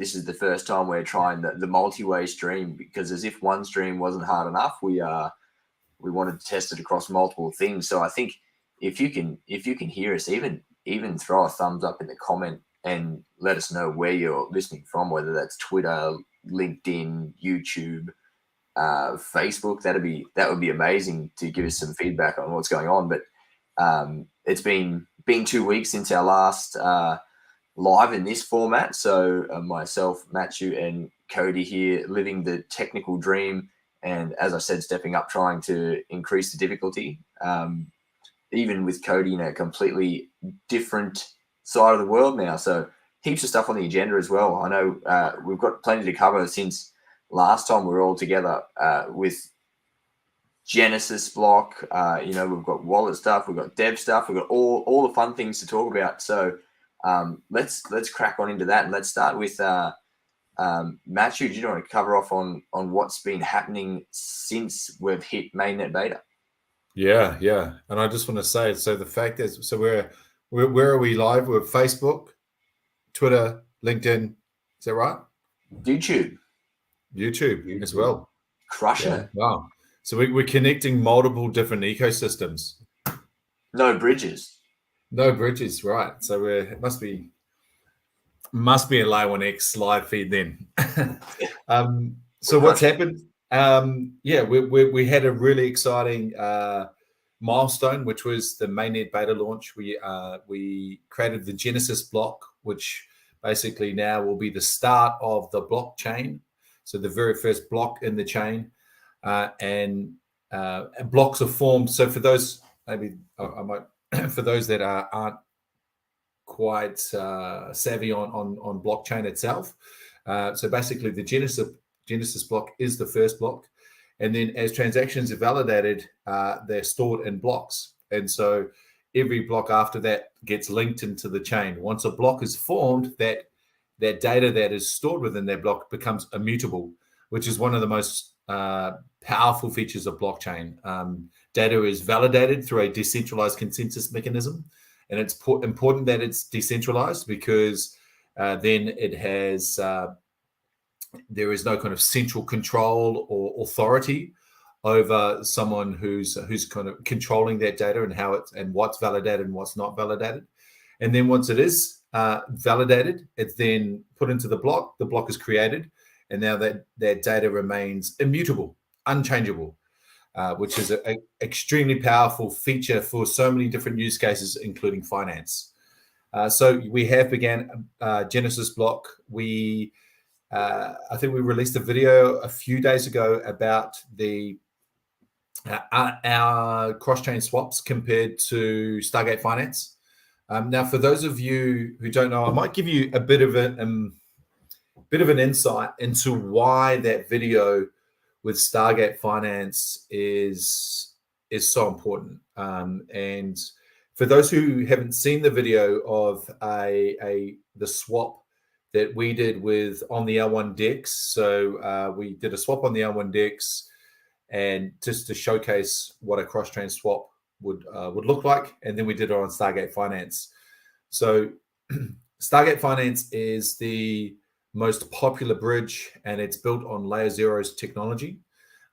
this is the first time we're trying the multi-way stream, because as if one stream wasn't hard enough, we wanted to test it across multiple things. So I think if you can hear us, even throw a thumbs up in the comment and let us know where you're listening from, whether that's Twitter, LinkedIn, YouTube, Facebook. That would be amazing to give us some feedback on what's going on. But it's been 2 weeks since our last live in this format. So myself, Matiu, and Kody here, living the technical dream, and as I said, stepping up, trying to increase the difficulty. Even with Kody in a completely different side of the world now. So heaps of stuff on the agenda as well. I know we've got plenty to cover since last time we were all together with Genesis block. We've got wallet stuff, we've got dev stuff, we've got all the fun things to talk about. So let's crack on into that, and let's start with Matiu. Do you want to cover off on what's been happening since we've hit mainnet beta? Yeah. And I just want to say, so the fact is, so where are we live? We're Facebook, Twitter, LinkedIn. Is that right? YouTube as well. Crushing it. Wow. So we're connecting multiple different ecosystems. No bridges, right? So it must be a Layer 1X live feed then. So what's happened? We had a really exciting milestone, which was the mainnet beta launch. We created the Genesis block, which basically now will be the start of the blockchain. So the very first block in the chain, and blocks are formed. So for those, maybe I might, for those that aren't quite savvy on blockchain itself. So basically the Genesis block is the first block. And then as transactions are validated, they're stored in blocks. And so every block after that gets linked into the chain. Once a block is formed, that data that is stored within that block becomes immutable, which is one of the most powerful features of blockchain. Data is validated through a decentralized consensus mechanism. And it's important that it's decentralized because then it has... there is no kind of central control or authority over someone who's kind of controlling that data and how it's and what's validated and what's not validated. And then once it is validated, it's then put into the block. The block is created, and now that data remains immutable, unchangeable, which is an extremely powerful feature for so many different use cases, including finance. So we have began Genesis block. I think we released a video a few days ago about our cross-chain swaps compared to Stargate Finance. Now, for those of you who don't know, I might give you a bit of an insight into why that video with Stargate Finance is so important. And for those who haven't seen the video of the swap that we did on the L1 DEX. So we did a swap on the L1 DEX, and just to showcase what a cross-chain swap would look like. And then we did it on Stargate Finance. So Stargate Finance is the most popular bridge, and it's built on Layer Zero's technology.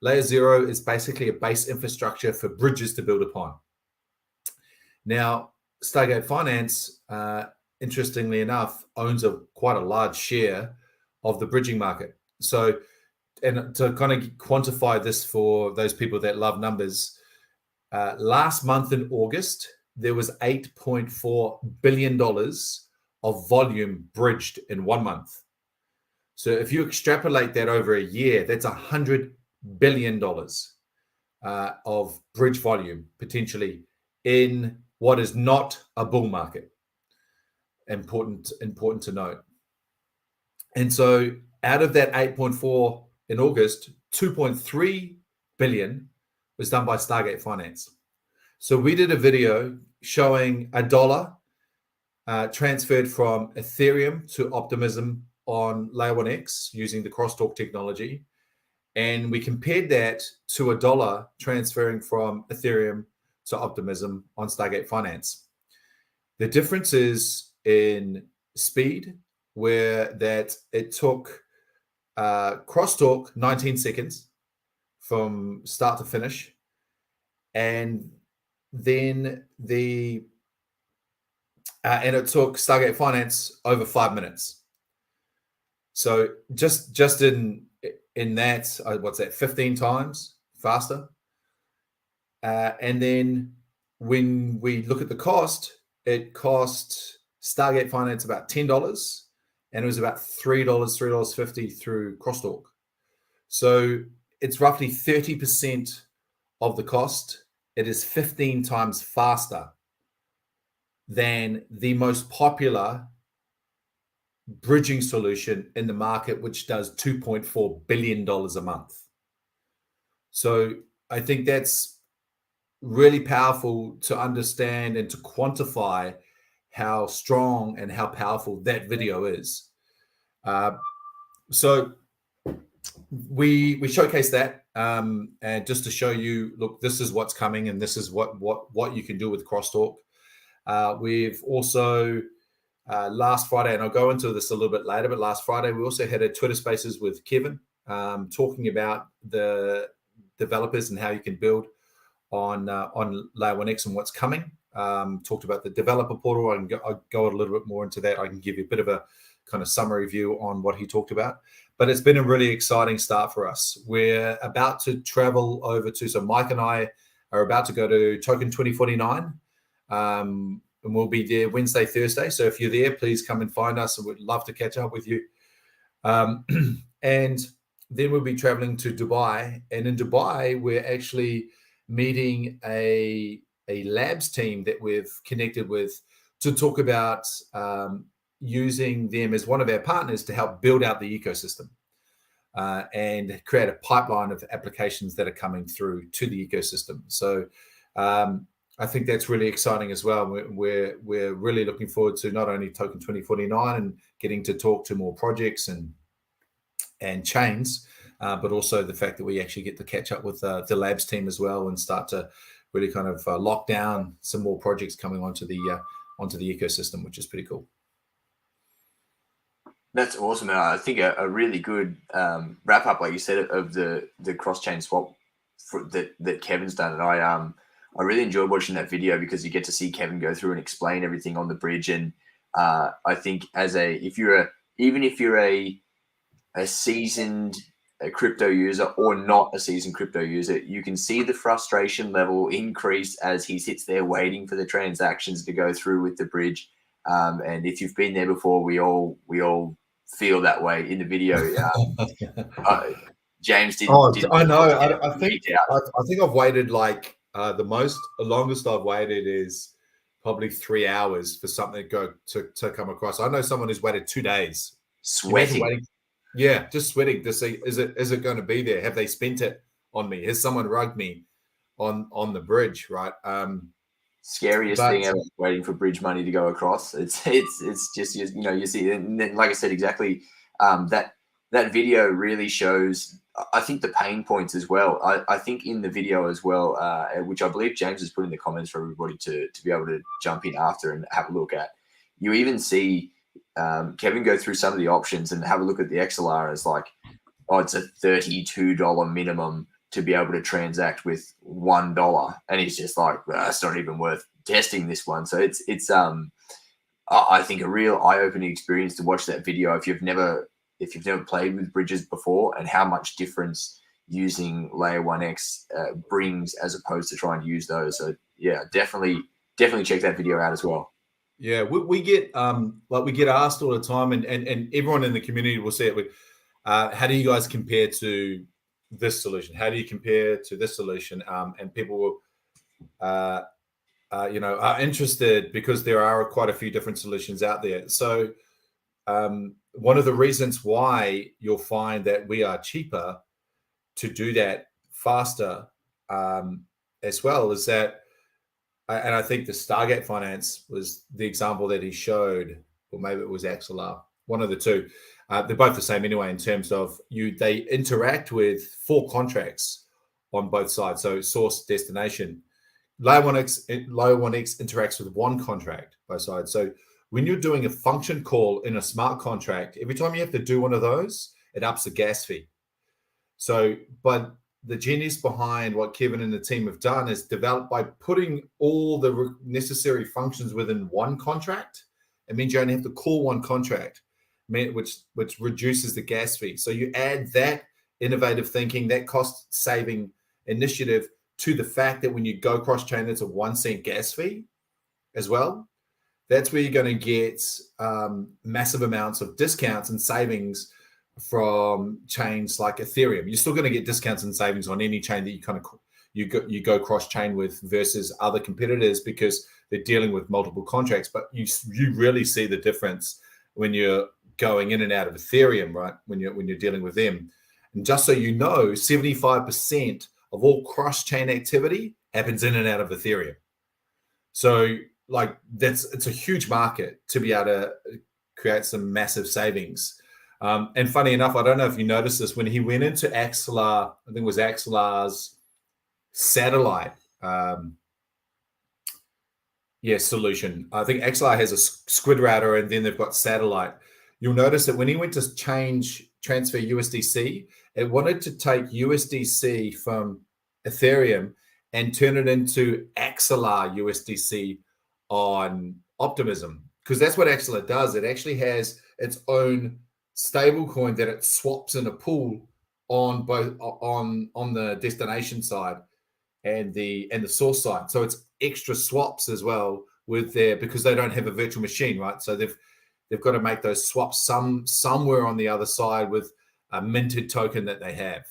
Layer Zero is basically a base infrastructure for bridges to build upon. Now, Stargate Finance, interestingly enough, owns quite a large share of the bridging market. So, and to kind of quantify this for those people that love numbers, last month in August, there was $8.4 billion of volume bridged in 1 month. So if you extrapolate that over a year, that's $100 billion of bridge volume potentially in what is not a bull market. Important to note. And so out of that 8.4 in August, 2.3 billion was done by Stargate Finance. So we did a video showing $1 transferred from Ethereum to Optimism on Layer 1X using the crosstalk technology. And we compared that to $1 transferring from Ethereum to Optimism on Stargate Finance. The difference is in speed, where that it took crosstalk 19 seconds from start to finish, and then and it took Stargate Finance over 5 minutes. So just in that, what's that, 15 times faster. And then when we look at the cost, it cost Stargate Finance about $10, and it was about $3, $3.50 through crosstalk. So it's roughly 30% of the cost. It is 15 times faster than the most popular bridging solution in the market, which does $2.4 billion a month. So I think that's really powerful to understand and to quantify how strong and how powerful that video is. So we showcase that, and just to show you, look, this is what's coming, and this is what you can do with crosstalk. We've also last Friday, and I'll go into this a little bit later, but last Friday we also had a Twitter Spaces with Kevin, talking about the developers and how you can build on Layer 1X and what's coming. Talked about the developer portal. I'll go a little bit more into that. I can give you a bit of a kind of summary view on what he talked about. But it's been a really exciting start for us. We're about to travel over to, so Mike and I are about to go to Token 2049. And we'll be there Wednesday, Thursday. So if you're there, please come and find us, and we'd love to catch up with you. And then we'll be traveling to Dubai. And in Dubai, we're actually meeting a labs team that we've connected with to talk about using them as one of our partners to help build out the ecosystem and create a pipeline of applications that are coming through to the ecosystem. So I think that's really exciting as well. We're really looking forward to not only Token 2049 and getting to talk to more projects and chains, but also the fact that we actually get to catch up with the labs team as well and start to really kind of lock down some more projects coming onto the ecosystem, which is pretty cool. That's awesome. And I think a really good wrap up, like you said, of the cross-chain swap that Kevin's done. And I really enjoyed watching that video because you get to see Kevin go through and explain everything on the bridge. And I think if you're a seasoned crypto user or not a seasoned crypto user, you can see the frustration level increase as he sits there waiting for the transactions to go through with the bridge. And if you've been there before, we all feel that way in the video. James didn't. Oh, I know. I think I've waited like the longest I've waited is probably 3 hours for something to come across. I know someone who's waited 2 days, sweating. Yeah, just sweating to see is it going to be there? Have they spent it on me? Has someone rugged me on the bridge? Right. Scariest thing ever, waiting for bridge money to go across. It's just, you see, and then, like I said, exactly, that video really shows, I think, the pain points as well. I think in the video as well, which I believe James has put in the comments for everybody to be able to jump in after and have a look at. You even see Kevin go through some of the options and have a look at the XLR as like, oh, it's a $32 minimum to be able to transact with $1, and he's just like, well, it's not even worth testing this one. So it's I think a real eye-opening experience to watch that video if you've never played with bridges before, and how much difference using Layer 1X brings as opposed to trying to use those. So yeah, definitely check that video out as well. Yeah, we get we get asked all the time, and everyone in the community will say it. How do you guys compare to this solution? How do you compare to this solution? And people will, are interested because there are quite a few different solutions out there. So one of the reasons why you'll find that we are cheaper to do that faster as well is that, and I think the Stargate Finance was the example that he showed, or maybe it was XLR, one of the two. They're both the same anyway in terms of they interact with 4 contracts on both sides. So source, destination. Layer 1X interacts with 1 contract both sides. So when you're doing a function call in a smart contract, every time you have to do one of those, it ups the gas fee. So, but the genius behind what Kevin and the team have done is developed by putting all the necessary functions within one contract. It means you only have to call one contract, which reduces the gas fee. So you add that innovative thinking, that cost saving initiative to the fact that when you go cross chain, that's a 1 cent gas fee as well. That's where you're going to get massive amounts of discounts and savings from chains like Ethereum. You're still going to get discounts and savings on any chain that you kind of you go cross chain with versus other competitors because they're dealing with multiple contracts. But you really see the difference when you're going in and out of Ethereum, right? When you're dealing with them. And just so you know, 75% of all cross chain activity happens in and out of Ethereum. So like it's a huge market to be able to create some massive savings. And funny enough, I don't know if you noticed this, when he went into Axelar, I think it was Axelar's satellite solution. I think Axelar has a squid router and then they've got satellite. You'll notice that when he went to transfer USDC, it wanted to take USDC from Ethereum and turn it into Axelar USDC on Optimism, because that's what Axelar does. It actually has its own stable coin that it swaps in a pool on both on the destination side and the source side. So it's extra swaps as well with because they don't have a virtual machine, right? So they've got to make those swaps somewhere on the other side with a minted token that they have.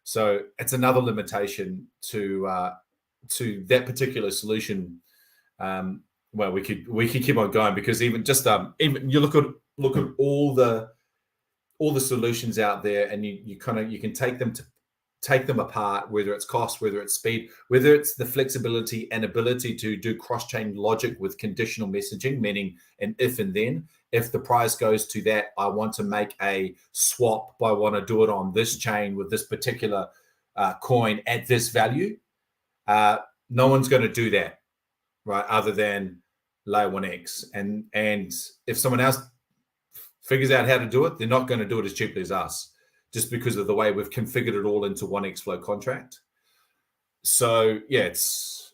So it's another limitation to that particular solution. Well, we could keep on going because even you look at all the solutions out there, and you can take them apart, whether it's cost, whether it's speed, whether it's the flexibility and ability to do cross-chain logic with conditional messaging, meaning an if and then. If the price goes to that, I want to make a swap, but I want to do it on this chain with this particular coin at this value. No one's going to do that, right? Other than Layer 1x. And if someone else figures out how to do it, they're not going to do it as cheaply as us, just because of the way we've configured it all into 1x flow contract. So yeah, it's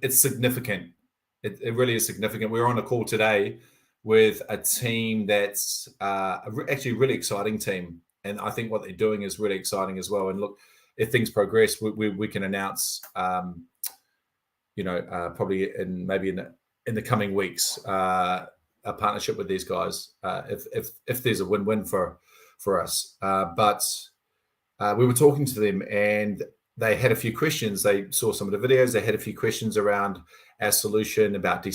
significant. It really is significant. We were on a call today with a team that's actually a really exciting team, and I think what they're doing is really exciting as well. And look, if things progress, we can announce, probably in the coming weeks, a partnership with these guys, if there's a win-win for us. But we were talking to them, and they had a few questions. They saw some of the videos. They had a few questions around our solution about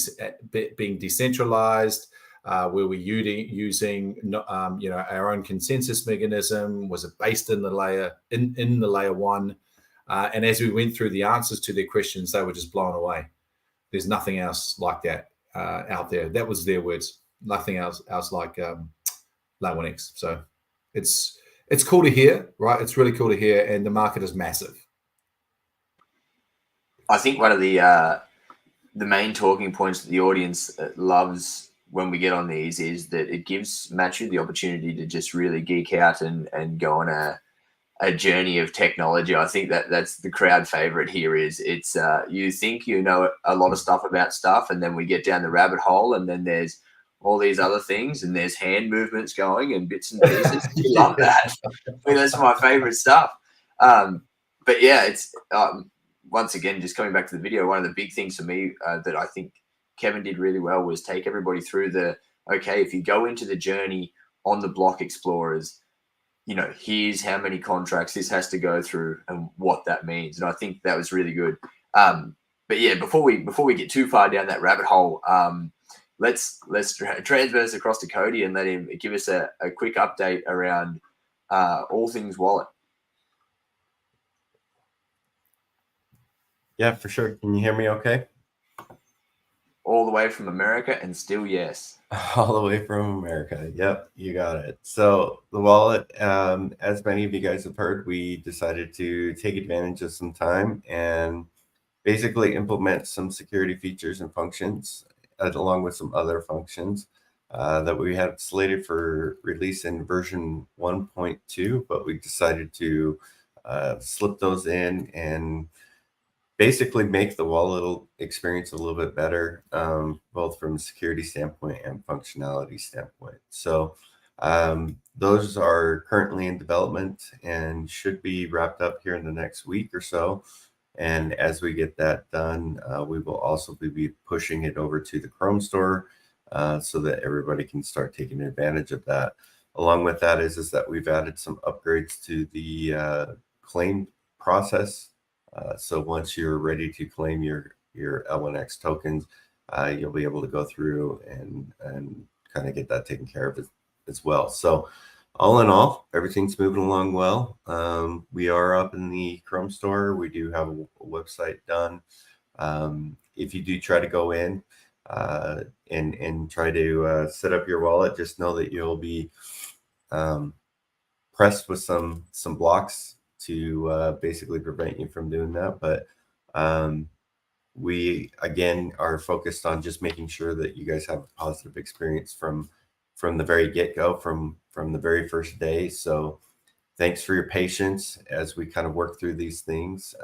being decentralized. Were we using our own consensus mechanism? Was it based in the layer in the layer one? And as we went through the answers to their questions, they were just blown away. There's nothing else like that out there. That was their words. Nothing else like Layer 1x. So it's cool to hear, right? It's really cool to hear, and the market is massive. I think one of the main talking points that the audience loves when we get on these is that it gives Matiu the opportunity to just really geek out and go on a journey of technology. I think that's the crowd favorite here. Is it's you think you know a lot of stuff about stuff, and then we get down the rabbit hole, and then there's all these other things, and there's hand movements going and bits and pieces. You love that. I mean, that's my favorite stuff. But yeah, it's once again, just coming back to the video, one of the big things for me that I think Kevin did really well was take everybody through if you go into the journey on the block explorers, here's how many contracts this has to go through and what that means. And I think that was really good. But yeah, before we get too far down that rabbit hole, let's transverse across to Kody and let him give us a quick update around all things wallet. Yeah, for sure. Can you hear me okay? All the way from America, and still yes. All the way from America. Yep, you got it. So the wallet, as many of you guys have heard, we decided to take advantage of some time and basically implement some security features and functions along with some other functions that we had slated for release in version 1.2, but we decided to slip those in and basically make the wallet experience a little bit better, both from a security standpoint and functionality standpoint. So those are currently in development and should be wrapped up here in the next week or so. And as we get that done, we will also be pushing it over to the Chrome store so that everybody can start taking advantage of that. Along with that is that we've added some upgrades to the claim process. So once you're ready to claim your L1X tokens, you'll be able to go through and kind of get that taken care of as well. So all in all, everything's moving along well. We are up in the Chrome store. We do have a website done. If you do try to go in and try to set up your wallet, just know that you'll be pressed with some blocks to basically prevent you from doing that. But we again are focused on just making sure that you guys have a positive experience from the very get-go, from the very first day. So thanks for your patience as we kind of work through these things.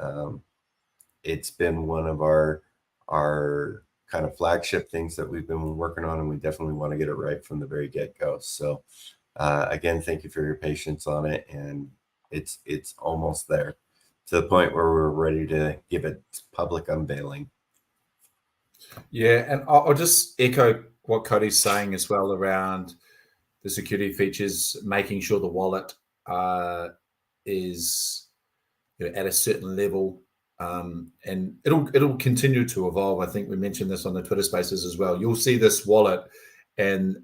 It's been one of our kind of flagship things that we've been working on, and we definitely want to get it right from the very get-go. So again, thank you for your patience on it, and it's almost there to the point where we're ready to give it public unveiling. Yeah, and I'll just echo what Kody's saying as well around the security features, making sure the wallet is at a certain level, and it'll continue to evolve. I think we mentioned this on the Twitter Spaces as well. You'll see this wallet and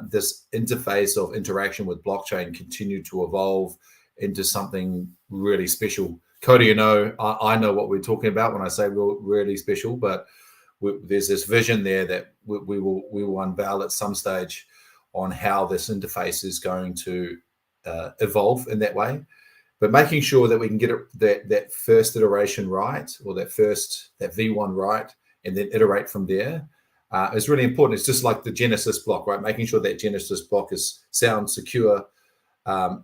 this interface of interaction with blockchain continue to evolve into something really special. Kody, I know what we're talking about when I say really special, but there's this vision there that we will unveil at some stage on how this interface is going to evolve in that way. But making sure that we can get that first iteration right, or that V1 right, and then iterate from there is really important. It's just like the Genesis block, right? Making sure that Genesis block is sound, secure,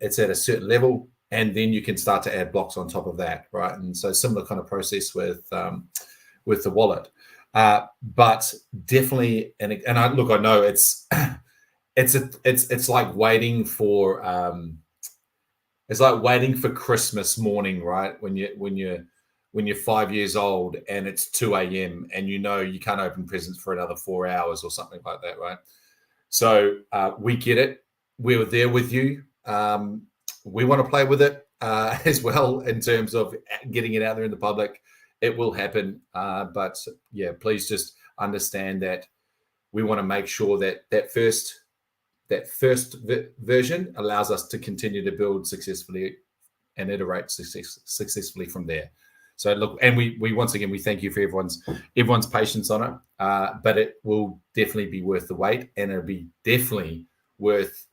it's at a certain level, and then you can start to add blocks on top of that, right? And so similar kind of process with the wallet. But definitely, and I know it's like waiting for Christmas morning, right? When you're 5 years old and it's 2 a.m. and you can't open presents for another 4 hours or something like that, right? So we get it. We're there with you. We want to play with it as well in terms of getting it out there in the public. It will happen, but yeah, please just understand that we want to make sure that first version allows us to continue to build successfully and iterate successfully from there. So look, and we once again, we thank you for everyone's patience on it, but it will definitely be worth the wait, and it'll be definitely worth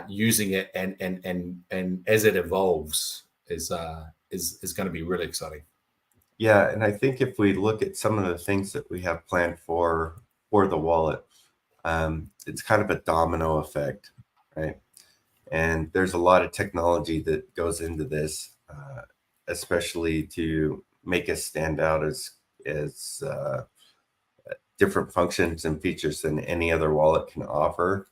using it, and as it evolves is going to be really exciting. Yeah, and I think if we look at some of the things that we have planned for the wallet, it's kind of a domino effect, right? And there's a lot of technology that goes into this, especially to make us stand out as different functions and features than any other wallet can offer.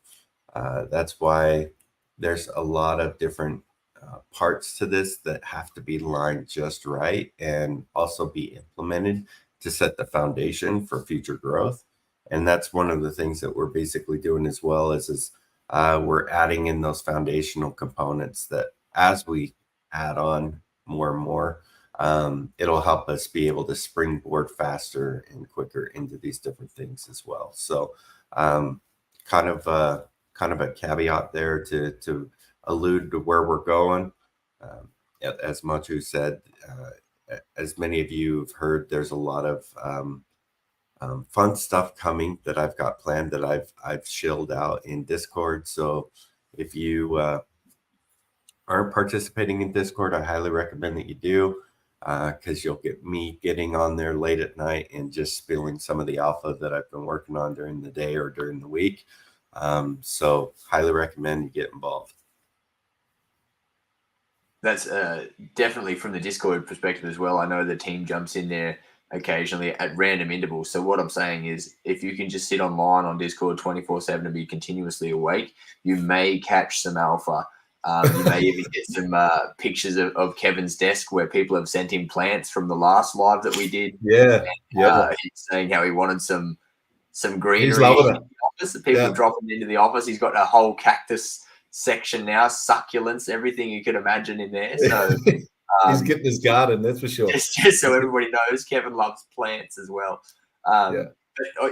That's why there's a lot of different parts to this that have to be lined just right and also be implemented to set the foundation for future growth. And that's one of the things that we're basically doing as well is we're adding in those foundational components that as we add on more and more, it'll help us be able to springboard faster and quicker into these different things as well. So kind of a caveat there to allude to where we're going. As Matiu said, as many of you have heard, there's a lot of fun stuff coming that I've got planned that I've shilled out in Discord. So if you aren't participating in Discord, I highly recommend that you do. because you'll get me getting on there late at night and just spilling some of the alpha that I've been working on during the day or during the week. So highly recommend you get involved. That's definitely from the Discord perspective as well. I know the team jumps in there occasionally at random intervals. So what I'm saying is, if you can just sit online on Discord 24/7 and be continuously awake, you may catch some alpha. You may even get some pictures of Kevin's desk where people have sent him plants from the last live that we did. Yeah, He's saying how he wanted some greenery He's in loving the it. office. The people dropping into the office. He's got a whole cactus section now, succulents, everything you could imagine in there. So he's getting his garden, that's for sure. Just so everybody knows, Kevin loves plants as well. And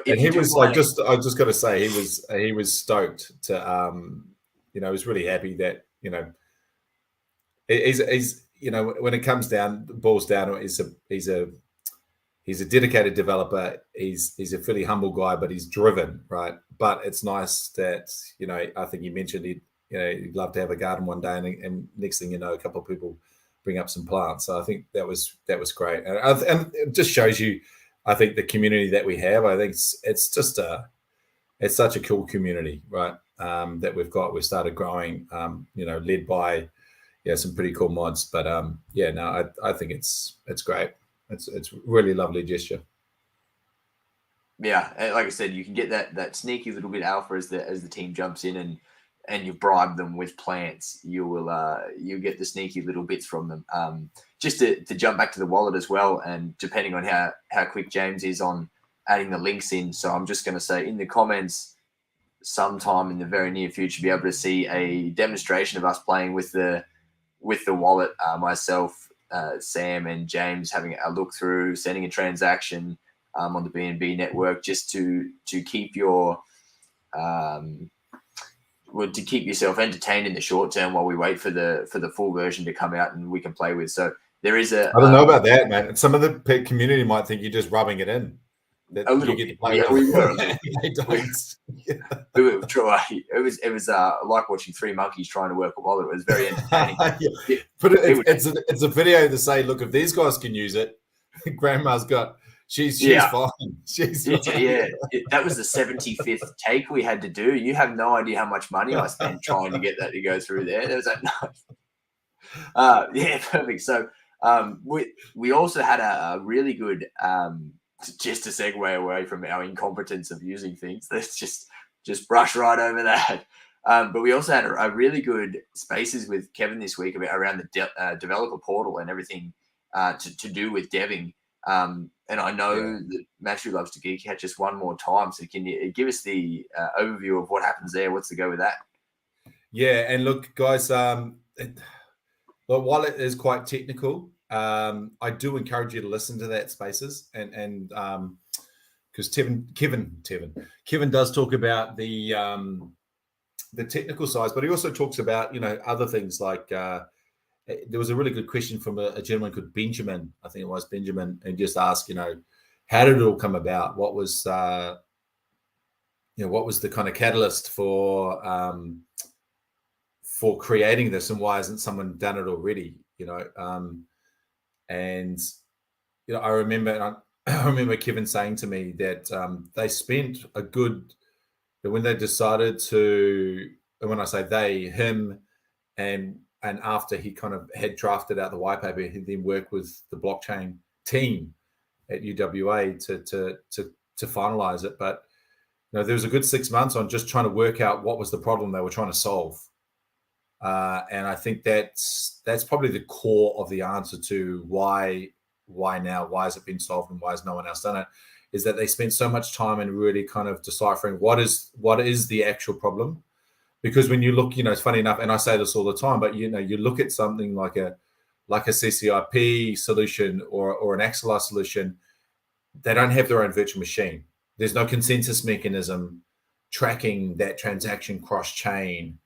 he was like, I just got to say, he was stoked to, he was really happy that, he's when it comes down, boils down, he's a dedicated developer. He's a fairly humble guy, but he's driven, right? But it's nice that, I think you mentioned he'd love to have a garden one day, and next thing you know, a couple of people bring up some plants. So I think that was great, and it just shows you, I think, the community that we have. I think it's just it's such a cool community, right? That we've got. We've started growing, led by some pretty cool mods. But I think it's great. It's really lovely gesture. Yeah, like I said, you can get that sneaky little bit alpha as the team jumps in and you bribe them with plants. You'll get the sneaky little bits from them. Just to jump back to the wallet as well, and depending on how quick James is on adding the links in. So I'm just going to say in the comments, sometime in the very near future, be able to see a demonstration of us playing with the wallet. Myself, Sam, and James having a look through, sending a transaction on the BNB network, just to keep your to keep yourself entertained in the short term while we wait for the full version to come out and we can play with. So there is I don't know about that, man. Some of the community might think you're just rubbing it in. A little bit. Yeah, we were. They don't. It was like watching three monkeys trying to work a wallet. It was very entertaining. But it's a video to say, look, if these guys can use it, Grandma's got. She's fine. That was the 75th take we had to do. You have no idea how much money I spent trying to get that to go through there. There was perfect. So we also had a really good just to segue away from our incompetence of using things. Let's just brush right over that. But we also had a really good spaces with Kevin this week around the developer portal and everything to do with deving. And I know that Matiu loves to geek out just one more time. So can you give us the overview of what happens there? What's the go with that? Yeah, and look, guys, the wallet is quite technical. I do encourage you to listen to that spaces, and because Kevin does talk about the technical sides, but he also talks about other things like. There was a really good question from a gentleman called Benjamin. I think it was Benjamin, and just asked, how did it all come about? What was, what was the kind of catalyst for creating this, and why hasn't someone done it already? I remember Kevin saying to me that they spent when they decided to, and when I say they, him, and after he kind of had drafted out the white paper, he then worked with the blockchain team at UWA to finalize it. But there was a good 6 months on just trying to work out what was the problem they were trying to solve. And I think that's probably the core of the answer to why now, why has it been solved and why has no one else done it, is that they spent so much time in really kind of deciphering what is the actual problem. Because when you look, it's funny enough, and I say this all the time, but you look at something like a CCIP solution or an Axelar solution, they don't have their own virtual machine. There's no consensus mechanism tracking that transaction cross chain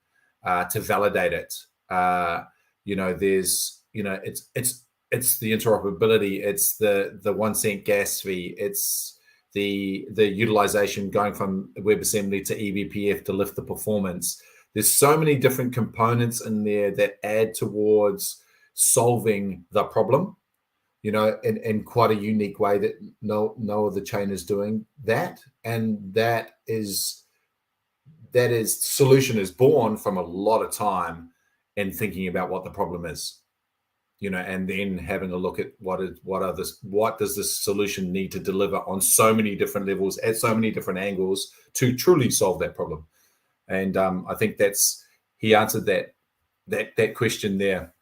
to validate it. There's it's the interoperability, it's the 1 cent gas fee, it's the utilization going from WebAssembly to eBPF to lift the performance. There's so many different components in there that add towards solving the problem. in quite a unique way that no other chain is doing that. And that is solution is born from a lot of time and thinking about what the problem is, and then having a look at what does this solution need to deliver on so many different levels at so many different angles to truly solve that problem. And I think he answered that question there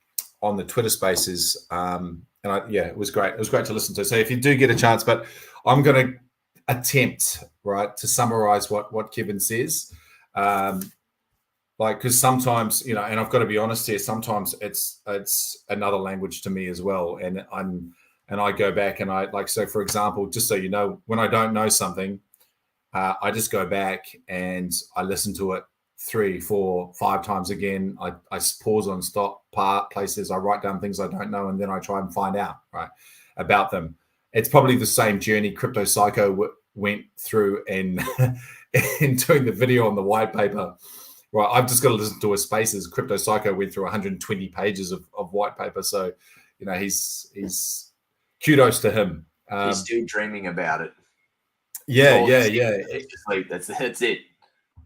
on the Twitter Spaces. It was great. It was great to listen to. So if you do get a chance, but I'm going to attempt to summarize what Kevin says. Because sometimes, and I've got to be honest here, sometimes it's another language to me as well. And I go back and so for example, just so you know, when I don't know something, I just go back and I listen to it 3, 4, 5 times again. I pause on stop places. I write down things I don't know, and then I try and find out about them. It's probably the same journey Crypto Psycho went through in doing the video on the white paper. Right, I've just got to listen to his Spaces. Crypto Psycho went through 120 pages of white paper. So, he's kudos to him. He's still dreaming about it. Yeah. That's it.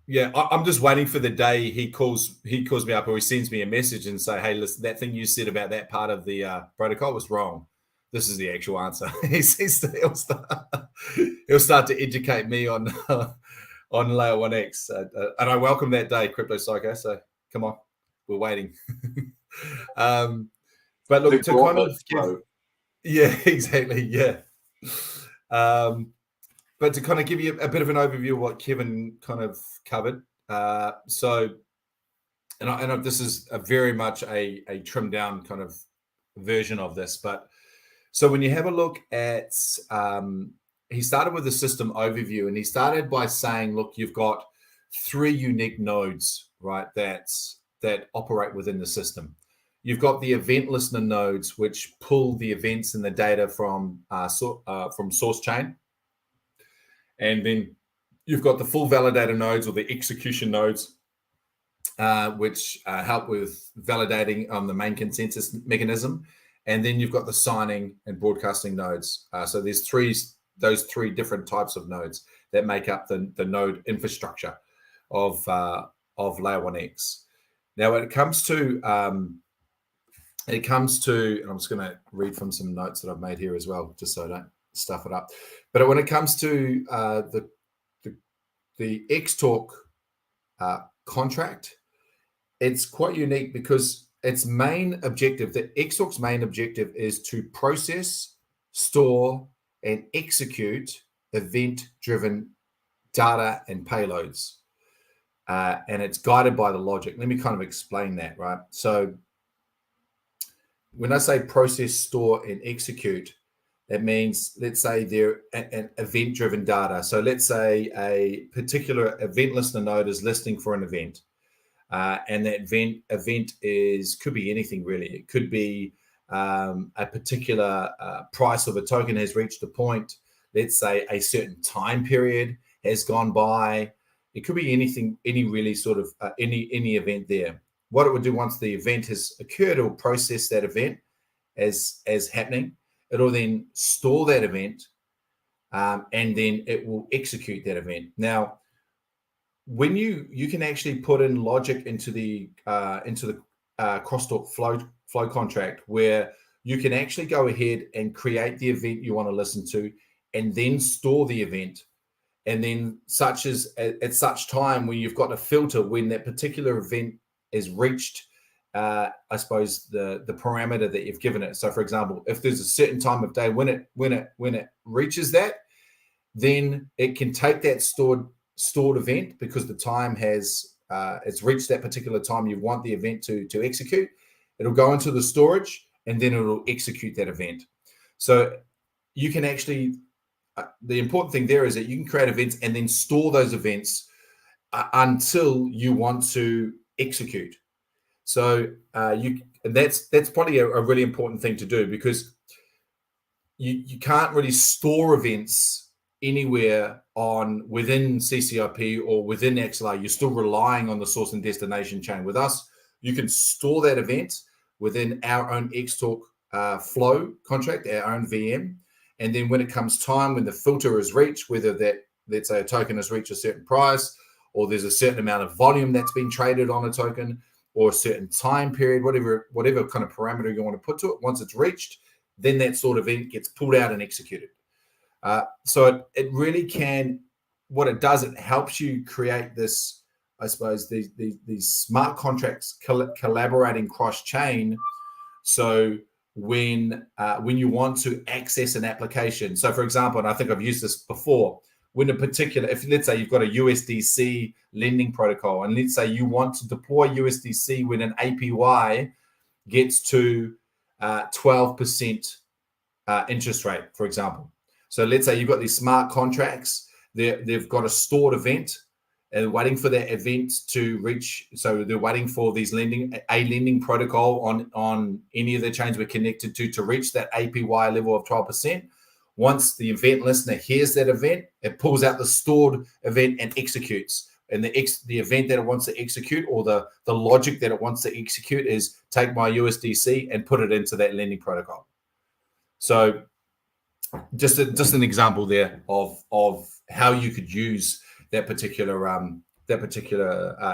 Yeah, I'm just waiting for the day he calls me up or he sends me a message and say, "Hey, listen, that thing you said about that part of the protocol was wrong. This is the actual answer." He'll start to educate me on Layer 1X, and I welcome that day, Crypto Psycho. So come on, we're waiting. But look, to kind of exactly, yeah. But to kind of give you a bit of an overview of what Kevin kind of covered. This is a very much a trimmed down kind of version of this. But so when you have a look at, he started with a system overview, and he started by saying, look, you've got 3 unique nodes, right, that operate within the system. You've got the event listener nodes, which pull the events and the data from source chain. And then you've got the full validator nodes or the execution nodes, which help with validating on the main consensus mechanism. And then you've got the signing and broadcasting nodes. So there's those 3 different types of nodes that make up the node infrastructure of Layer 1X. Now, when it comes to, and I'm just going to read from some notes that I've made here as well, just so I don't stuff it up. But when it comes to the Xtalk contract, it's quite unique because its main objective, the Xtalk's main objective, is to process, store, and execute event-driven data and payloads. And it's guided by the logic. Let me kind of explain that, right? So when I say process, store, and execute, that means, let's say they're an event-driven data. So let's say a particular event listener node is listening for an event. And that event could be anything really. It could be a particular price of a token has reached a point. Let's say a certain time period has gone by. It could be anything, any event there. What it would do once the event has occurred, it will process that event as happening. It'll then store that event, and then it will execute that event. Now, when you can actually put in logic into the crosstalk flow contract, where you can actually go ahead and create the event you want to listen to, and then store the event, and then at such time when you've got a filter when that particular event is reached, I suppose the parameter that you've given it. So, for example, if there's a certain time of day when it reaches that, then it can take that stored event, because the time has it's reached that particular time you want the event to execute. It'll go into the storage, and then it'll execute that event. So you can actually, the important thing there is that you can create events and then store those events until you want to execute. So that's probably a really important thing to do, because you can't really store events anywhere within CCIP or within XLR. You're still relying on the source and destination chain. With us, you can store that event within our own Xtalk flow contract, our own VM. And then when it comes time, when the filter is reached, whether that, let's say a token has reached a certain price, or there's a certain amount of volume that's been traded on a token, or a certain time period, whatever kind of parameter you want to put to it, once it's reached, then that sort of event gets pulled out and executed. So it really can, what it does, it helps you create this, I suppose, these smart contracts collaborating cross-chain. So when you want to access an application, so for example, and I think I've used this before, when a particular, if let's say you've got a USDC lending protocol, and let's say you want to deploy USDC when an APY gets to 12% interest rate, for example. So let's say you've got these smart contracts, they've got a stored event and waiting for that event to reach. So they're waiting for these lending protocol on any of the chains we're connected to reach that APY level of 12%. Once the event listener hears that event, it pulls out the stored event and executes. And the event that it wants to execute, or the logic that it wants to execute, is take my USDC and put it into that lending protocol. So just an example there of how you could use that particular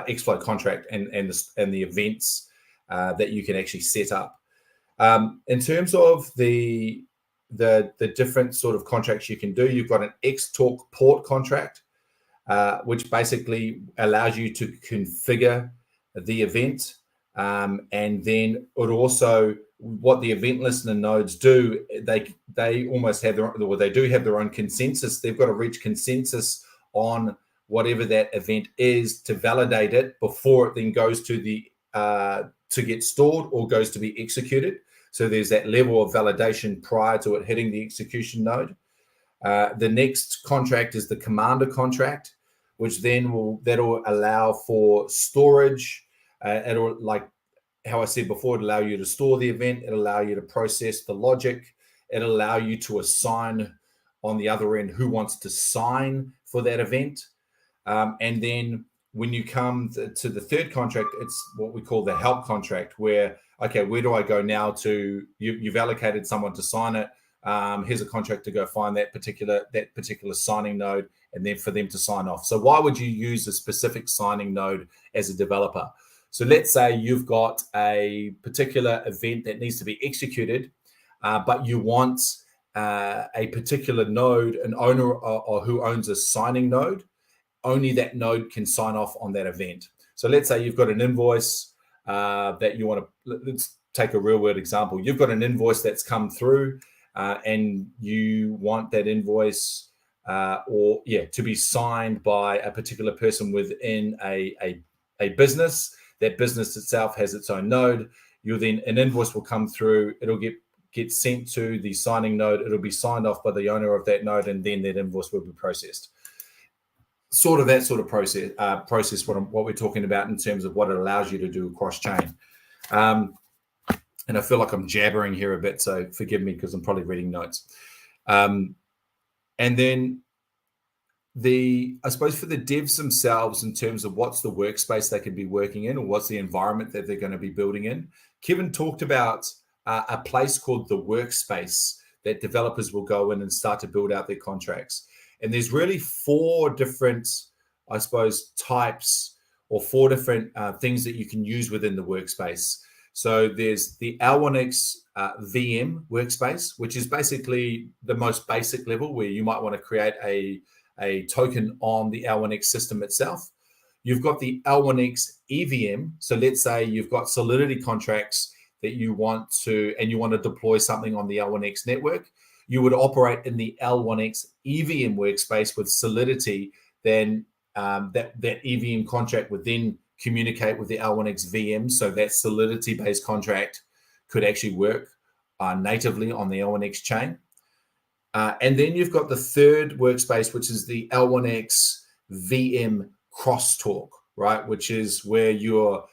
Xflow contract and the events that you can actually set up. In terms of the different sort of contracts you can do, you've got an Xtalk port contract, which basically allows you to configure the event, and then it also, what the event listener nodes do, they almost have their own, or they do have their own consensus. They've got to reach consensus on whatever that event is to validate it before it then goes to to get stored or goes to be executed. So there's that level of validation prior to it hitting the execution node. The next contract is the commander contract, which then that'll allow for storage. It'll, like how I said before, it'll allow you to store the event. It'll allow you to process the logic. It'll allow you to assign on the other end who wants to sign for that event. And then when you come to the third contract, it's what we call the help contract, where, okay, where do I go now to, you've allocated someone to sign it. Here's a contract to go find that particular signing node, and then for them to sign off. So why would you use a specific signing node as a developer? So let's say you've got a particular event that needs to be executed, but you want a particular node, an owner or who owns a signing node. Only that node can sign off on that event. So let's say you've got an invoice that you want to, let's take a real world example. You've got an invoice that's come through and you want that invoice to be signed by a particular person within a business. That business itself has its own node. An invoice will come through. It'll get sent to the signing node. It'll be signed off by the owner of that node, and then that invoice will be processed. Sort of that sort of process what we're talking about in terms of what it allows you to do cross-chain. And I feel like I'm jabbering here a bit, so forgive me because I'm probably reading notes. And then I suppose for the devs themselves, in terms of what's the workspace they could be working in, or what's the environment that they're going to be building in, Kevin talked about a place called the Workspace that developers will go in and start to build out their contracts. And there's really 4 different, I suppose, types, or 4 different things that you can use within the workspace. So there's the L1X VM workspace, which is basically the most basic level, where you might want to create a token on the L1X system itself. You've got the L1X EVM. So let's say you've got Solidity contracts that you want to deploy something on the L1X network. You would operate in the L1X EVM workspace with Solidity. Then that EVM contract would then communicate with the L1X VM. So that Solidity-based contract could actually work natively on the L1X chain. And then you've got the third workspace, which is the L1X VM crosstalk, right? Which is where you're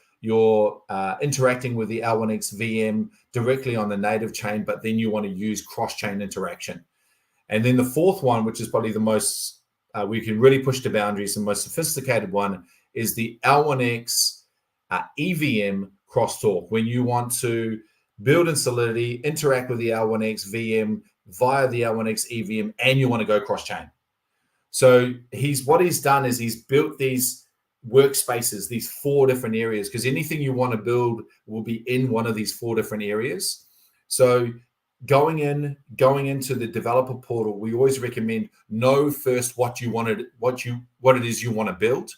interacting with the L1X VM directly on the native chain, but then you want to use cross-chain interaction. And then the fourth one, which is probably the most, we can really push the boundaries, the most sophisticated one, is the L1X EVM crosstalk, when you want to build in Solidity, interact with the L1X VM via the L1X EVM, and you want to go cross-chain. So what he's done is he's built these workspaces, these 4 different areas, because anything you want to build will be in one of these 4 different areas. So going into the developer portal, we always recommend know first what it is you want to build.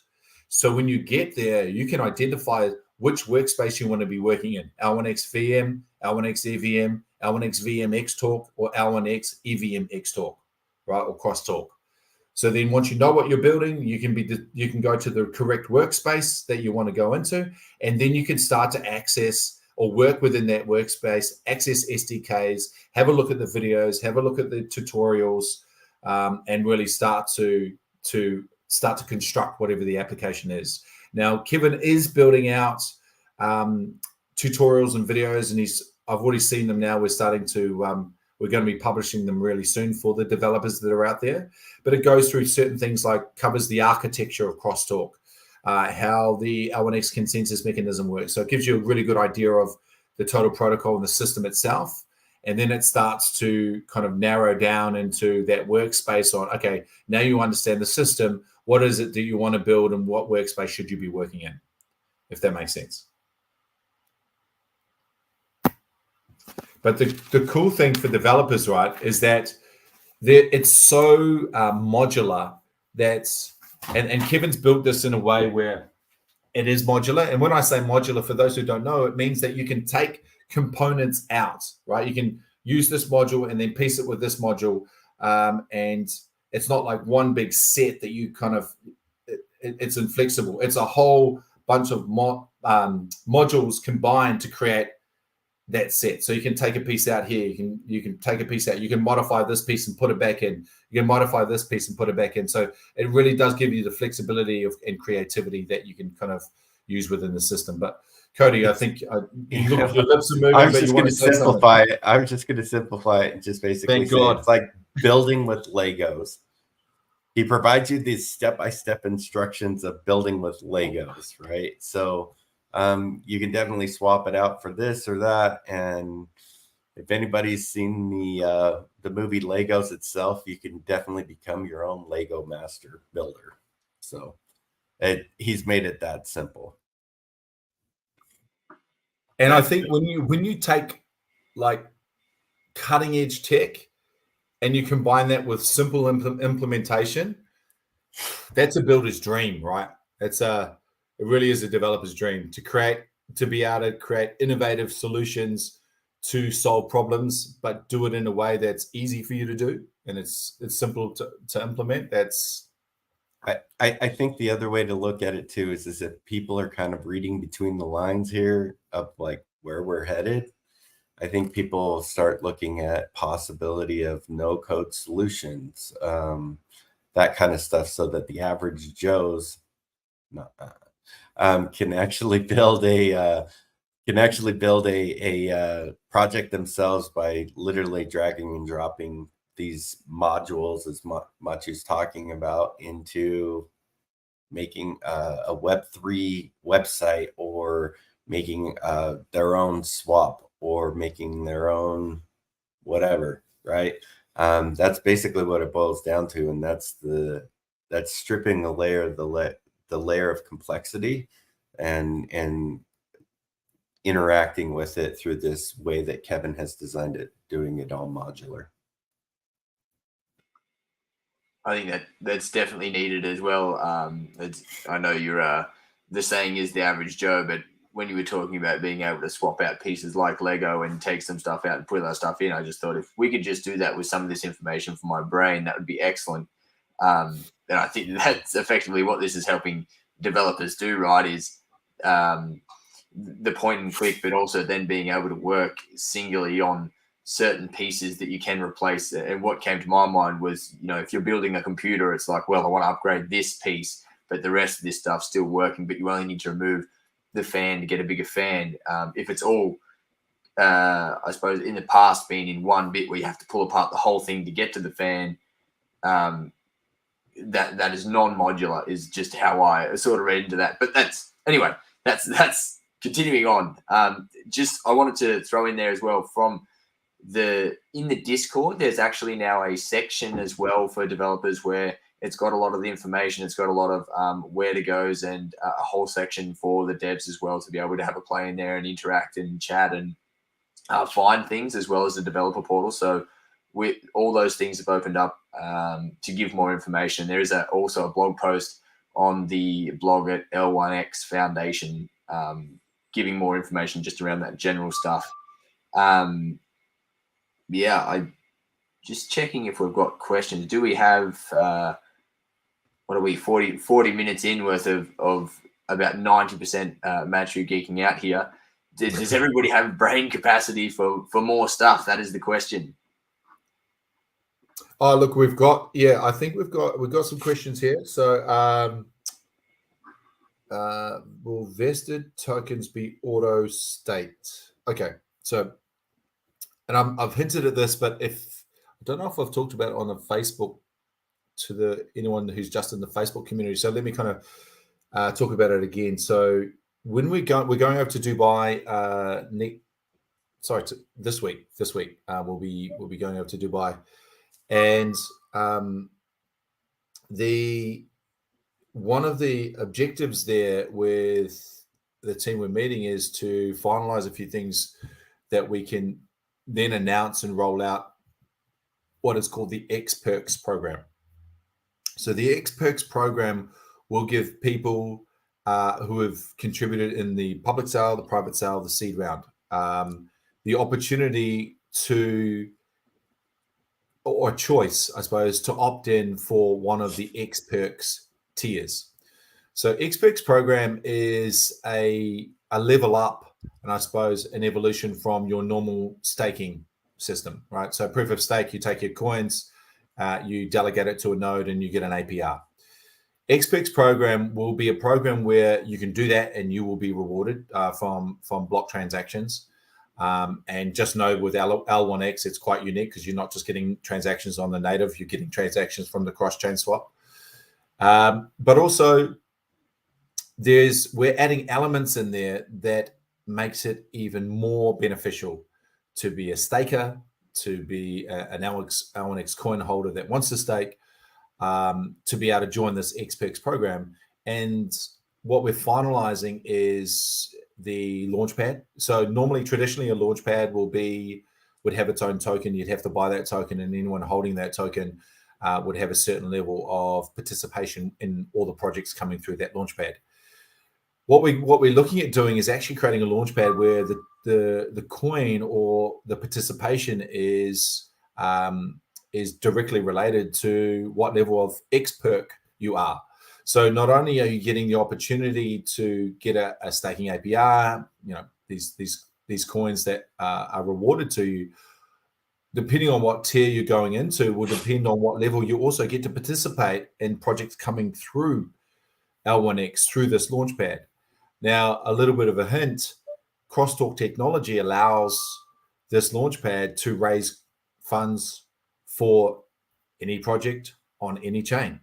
So when you get there, you can identify which workspace you want to be working in: L1X VM, L1X EVM, L1X VM Xtalk, or L1X EVM Xtalk, right, or crosstalk. So then once you know what you're building, you can go to the correct workspace that you want to go into, and then you can start to access or work within that workspace, access SDKs, have a look at the videos, have a look at the tutorials, and really start to construct whatever the application is. Now, Kevin is building out tutorials and videos, and I've already seen them now. We're going to be publishing them really soon for the developers that are out there. But it goes through certain things like covers the architecture of crosstalk, how the L1X consensus mechanism works. So it gives you a really good idea of the total protocol and the system itself. And then it starts to kind of narrow down into that workspace on, okay, now you understand the system. What is it that you want to build, and what workspace should you be working in, if that makes sense? But the cool thing for developers, right, is that it's so modular and Kevin's built this in a way where it is modular. And when I say modular, for those who don't know, it means that you can take components out, right? You can use this module and then piece it with this module. And it's not like one big set that you kind of, it's inflexible. It's a whole bunch of modules combined to create that set. So you can take a piece out here, you can take a piece out, you can modify this piece and put it back in, you can modify this piece and put it back in. So it really does give you the flexibility and creativity that you can kind of use within the system. But Kody, I think your lips are moving. I was just going to simplify it. I was just going to simplify it and just basically say it's like building with Legos. He provides you these step-by-step instructions of building with Legos, right? So you can definitely swap it out for this or that. And if anybody's seen the movie Legos itself, you can definitely become your own Lego master builder. So he's made it that simple. And I think when you take like cutting edge tech and you combine that with simple implementation, that's a builder's dream, right? It really is a developer's dream to be able to create innovative solutions to solve problems, but do it in a way that's easy for you to do and it's simple to implement. I think the other way to look at it too is if people are kind of reading between the lines here of like where we're headed. I think people start looking at possibility of no code solutions, that kind of stuff, so that the average Joes can actually build a project themselves by literally dragging and dropping these modules, as Matiu's talking about, into making a Web3 website, or making their own swap, or making their own whatever, right? That's basically what it boils down to, and that's stripping the layer of complexity and interacting with it through this way that Kevin has designed it, doing it all modular. I think that's definitely needed as well. I know you're the saying is the average Joe, but when you were talking about being able to swap out pieces like Lego and take some stuff out and put that stuff in, I just thought if we could just do that with some of this information for my brain, that would be excellent. And I think that's effectively what this is helping developers do, right? Is the point and click, but also then being able to work singularly on certain pieces that you can replace. And what came to my mind was, if you're building a computer, it's like, well, I want to upgrade this piece, but the rest of this stuff's still working, but you only need to remove the fan to get a bigger fan. If it's all, I suppose, in the past been in one bit where you have to pull apart the whole thing to get to the fan, that is non-modular, is just how I sort of read into that. But that's continuing on, just I wanted to throw in there as well from in the Discord, there's actually now a section as well for developers where it's got a lot of the information. It's got a lot of where to goes and a whole section for the devs as well to be able to have a play in there and interact and chat and find things, as well as the developer portal. So all those things have opened up to give more information. There is also a blog post on the blog at L1X Foundation giving more information just around that general stuff. Yeah, I just checking if we've got questions. Do we have what are we 40 minutes in worth of about 90% Matiu geeking out here? Does everybody have brain capacity for more stuff? That is the question. Oh, look, I think we've got some questions here. So will vested tokens be auto staked? Okay, so, and I've hinted at this, but I don't know if I've talked about it on the Facebook to anyone who's just in the Facebook community. So let me kind of talk about it again. So when we're going over to Dubai this week. We'll be going over to Dubai, and one of the objectives there with the team we're meeting is to finalize a few things that we can then announce and roll out what is called the X Perks program. So the X Perks program will give people who have contributed in the public sale, the private sale, the seed round, the opportunity or choice, I suppose, to opt in for one of the X Perks tiers. So X Perks program is a level up, and I suppose an evolution from your normal staking system, right? So proof of stake, you take your coins, you delegate it to a node, and you get an APR. X Perks program will be a program where you can do that, and you will be rewarded from block transactions. And just know with L1X, it's quite unique because you're not just getting transactions on the native, you're getting transactions from the cross-chain swap. But also, we're adding elements in there that makes it even more beneficial to be a staker, to be an L1X coin holder that wants to stake, to be able to join this X Perks program. And what we're finalizing is the launchpad. So normally, traditionally, a launchpad would have its own token. You'd have to buy that token, and anyone holding that token would have a certain level of participation in all the projects coming through that launchpad. What we're looking at doing is actually creating a launchpad where the coin or the participation is directly related to what level of X perk you are. So not only are you getting the opportunity to get a staking APR, these coins that are rewarded to you, depending on what tier you're going into, will depend on what level you also get to participate in projects coming through L1X through this launchpad. Now, a little bit of a hint, Crosstalk technology allows this launchpad to raise funds for any project on any chain.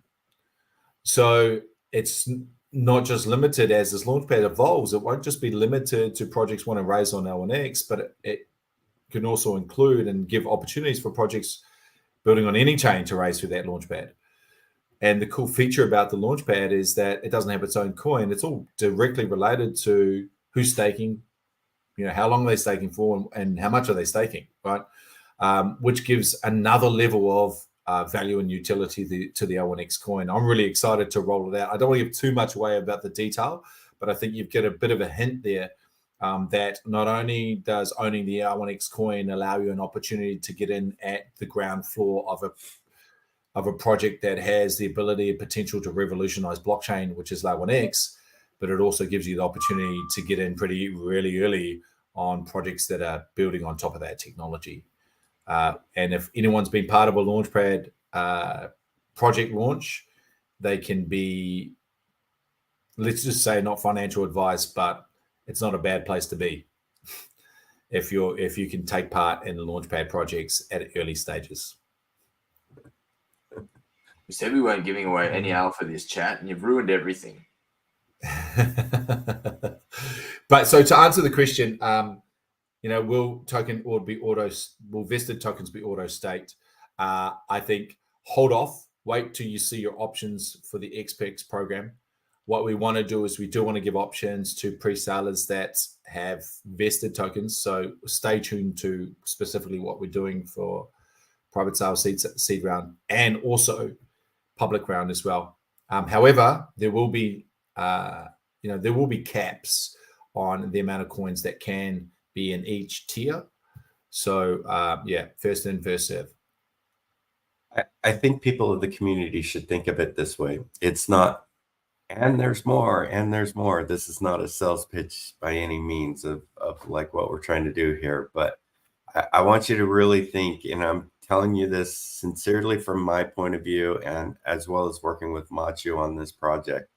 So it's not just limited as this launchpad evolves. It won't just be limited to projects want to raise on L1X, but it can also include and give opportunities for projects building on any chain to raise through that launchpad. And the cool feature about the launchpad is that it doesn't have its own coin. It's all directly related to who's staking, how long they're staking for, and how much are they staking, right? Which gives another level of value and utility to the L1X coin. I'm really excited to roll it out. I don't want to give too much away about the detail, but I think you've got a bit of a hint there that not only does owning the L1X coin allow you an opportunity to get in at the ground floor of a project that has the ability and potential to revolutionize blockchain, which is L1X, but it also gives you the opportunity to get in really early on projects that are building on top of that technology. And if anyone's been part of a launchpad project launch, they can be, let's just say, not financial advice, but it's not a bad place to be if you can take part in the launchpad projects at early stages. We said we weren't giving away any alpha this chat, and you've ruined everything. But so to answer the question, will vested tokens be auto staked? I think hold off, wait till you see your options for the XPEX program. What we want to do is we do want to give options to pre-sellers that have vested tokens. So stay tuned to specifically what we're doing for private sale seed round and also public round as well. However, there will be caps on the amount of coins that can be in each tier. So first in, first serve. I think people of the community should think of it this way. It's not, and there's more, and there's more. This is not a sales pitch by any means of like what we're trying to do here. But I want you to really think, and I'm telling you this sincerely from my point of view, and as well as working with Matiu on this project.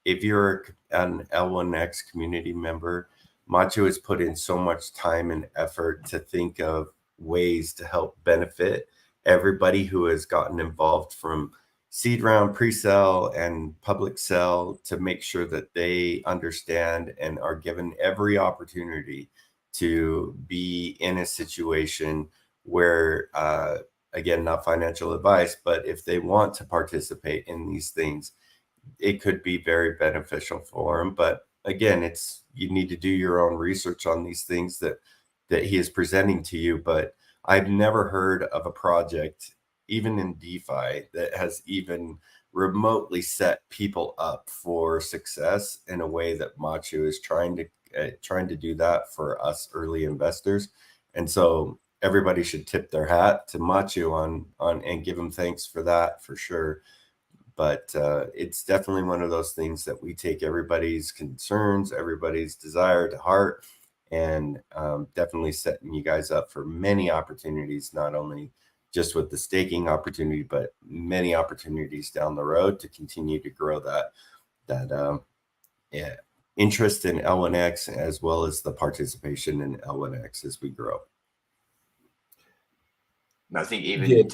If you're an L1X community member, Matiu has put in so much time and effort to think of ways to help benefit everybody who has gotten involved from seed round, pre-sale, and public sale to make sure that they understand and are given every opportunity to be in a situation where, again, not financial advice, but if they want to participate in these things, it could be very beneficial for them. But again, you need to do your own research on these things that he is presenting to you. But I've never heard of a project, even in DeFi, that has even remotely set people up for success in a way that Matiu is trying to do that for us early investors. And so everybody should tip their hat to Matiu on and give him thanks for that, for sure. But it's definitely one of those things that we take everybody's concerns, everybody's desire to heart, and definitely setting you guys up for many opportunities, not only just with the staking opportunity, but many opportunities down the road to continue to grow that interest in L1X, as well as the participation in L1X as we grow. I think even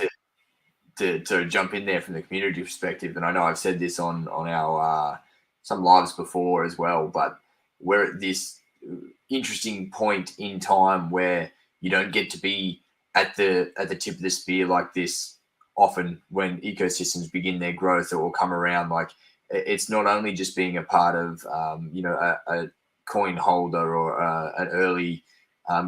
to jump in there from the community perspective, and I know I've said this on our some lives before as well, but we're at this interesting point in time where you don't get to be at the tip of the spear like this often when ecosystems begin their growth or come around. Like, it's not only just being a part of a coin holder or an early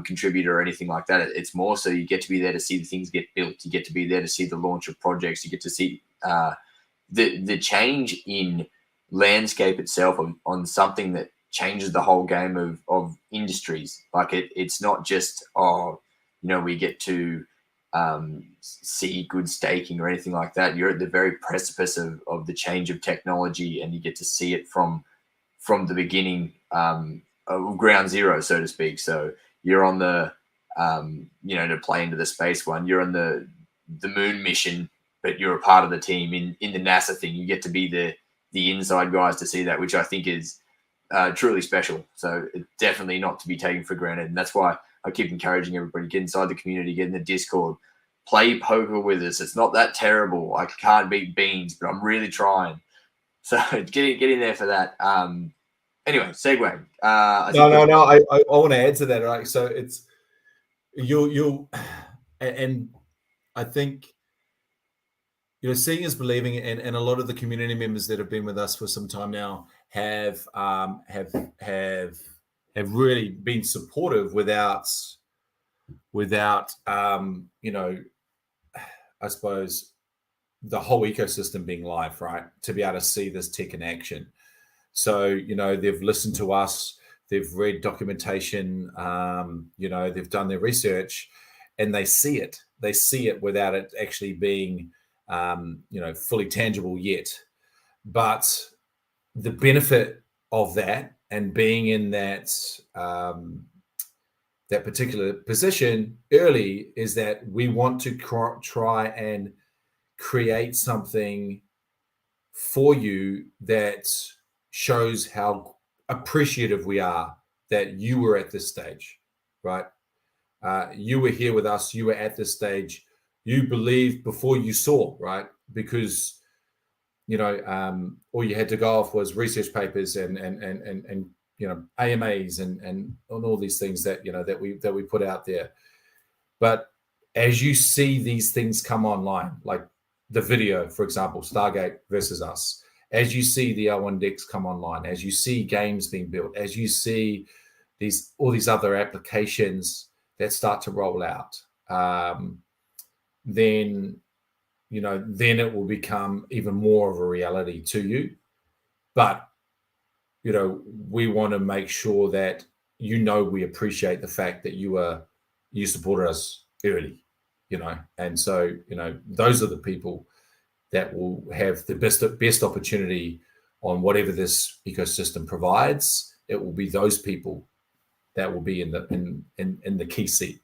contributor or anything like that. It's more so you get to be there to see the things get built. You get to be there to see the launch of projects. You get to see the change in landscape itself on something that changes the whole game of industries. Like, it's not just, we get to see good staking or anything like that. You're at the very precipice of the change of technology, and you get to see it from the beginning, of ground zero, so to speak. So you're on the, to play into the space one, you're on the moon mission, but you're a part of the team in the NASA thing. You get to be the inside guys to see that, which I think is truly special. So it's definitely not to be taken for granted. And that's why I keep encouraging everybody, get inside the community, get in the Discord, play poker with us. It's not that terrible. I can't beat beans, but I'm really trying. So get in there for that. Anyway, segue. I want to add to that. Right, so it's you, and I think seeing is believing, and a lot of the community members that have been with us for some time now have really been supportive without I suppose the whole ecosystem being live, right? To be able to see this tech in action. So, they've listened to us, they've read documentation, they've done their research, and they see it. They see it without it actually being, fully tangible yet. But the benefit of that and being in that particular position early is that we want to try and create something for you that shows how appreciative we are that you were at this stage, right? You were here with us. You were at this stage. You believed before you saw, right? Because, all you had to go off was research papers and AMAs and all these things that that we put out there. But as you see these things come online, like the video, for example, Stargate versus us, as you see the L1 decks come online, as you see games being built, as you see all these other applications that start to roll out, then it will become even more of a reality to you. But we want to make sure that we appreciate the fact that you supported us early, and so those are the people that will have the best opportunity on whatever this ecosystem provides. It will be those people that will be in the key seat.